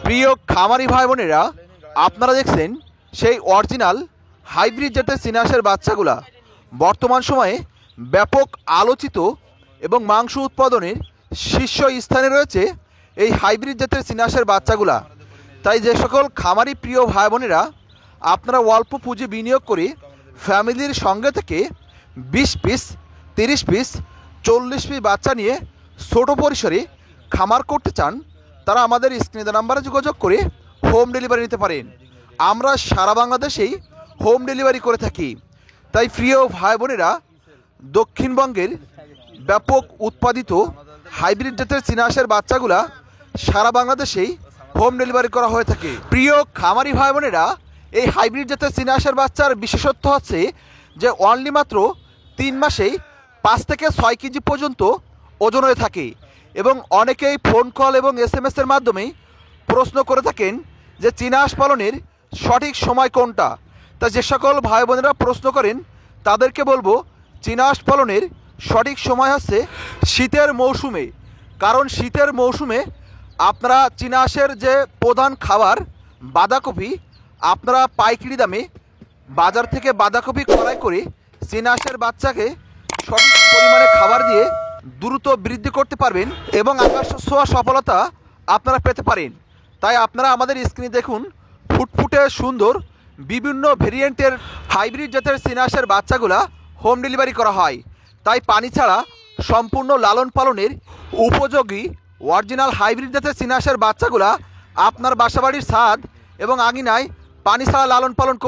প্রিয় খামারি ভাই বোনেরা, আপনারা দেখছেন সেই অরিজিনাল হাইব্রিড জাতের চীনাহাঁসের বাচ্চাগুলা বর্তমান সময়ে ব্যাপক আলোচিত এবং মাংস উৎপাদনের শীর্ষ স্থানে রয়েছে এই হাইব্রিড জাতের চীনাহাঁসের বাচ্চাগুলা। তাই যে সকল খামারি প্রিয় ভাই বোনেরা আপনারা অল্প পুঁজি বিনিয়োগ করে ফ্যামিলির সঙ্গে থেকে 20 পিস, 30 পিস, 40 পিস বাচ্চা নিয়ে ছোট পরিসরে খামার করতে চান, তারা আমাদের স্ক্রিনে নাম্বারে যোগাযোগ করে হোম ডেলিভারি নিতে পারেন। আমরা সারা বাংলাদেশেই হোম ডেলিভারি করে থাকি। তাই প্রিয় ভাই বোনেরা, দক্ষিণবঙ্গের ব্যাপক উৎপাদিত হাইব্রিড জাতের চীনাহাঁসের বাচ্চাগুলা সারা বাংলাদেশেই হোম ডেলিভারি করা হয়ে থাকে। প্রিয় খামারি ভাই বোনেরা, এই হাইব্রিড জাতের চীনাহাঁসের বাচ্চার বিশেষত্ব হচ্ছে যে অনলি মাত্র 3 মাসেই 5 থেকে 6 কেজি পর্যন্ত ওজন হয়ে থাকে। এবং অনেকেই ফোন কল এবং SMS-এর মাধ্যমে প্রশ্ন করে থাকেন যে চীনাহাঁস পালনের সঠিক সময় কোনটা। তা যে সকল ভাই বোনেরা প্রশ্ন করেন তাদেরকে বলবো, চীনাহাঁস পালনের সঠিক সময় হচ্ছে শীতের মৌসুমে। কারণ শীতের মৌসুমে আপনারা চীনাহাঁসের যে প্রধান খাবার বাঁধাকপি, আপনারা পাইকারি দামে বাজার থেকে বাঁধাকপি ক্রয় করে চীনাহাঁসের বাচ্চাকে সঠিক পরিমাণে খাবার দিয়ে দ্রুত বৃদ্ধি করতে পারবেন এবং আকাশ ছোঁয়া সফলতা আপনারা পেতে পারেন। তাই আপনারা আমাদের স্ক্রিনে দেখুন, ফুটফুটে সুন্দর বিভিন্ন ভেরিয়েন্টের হাইব্রিড জাতের চীনাহাঁসের বাচ্চাগুলা হোম ডেলিভারি করা হয়। তাই পানি ছাড়া সম্পূর্ণ লালন পালনের উপযোগী অরিজিনাল হাইব্রিড জাতের চীনাহাঁসের বাচ্চাগুলা আপনার বাসাবাড়ির ছাদ এবং আঙিনায় পানি ছাড়া লালন পালন করুন।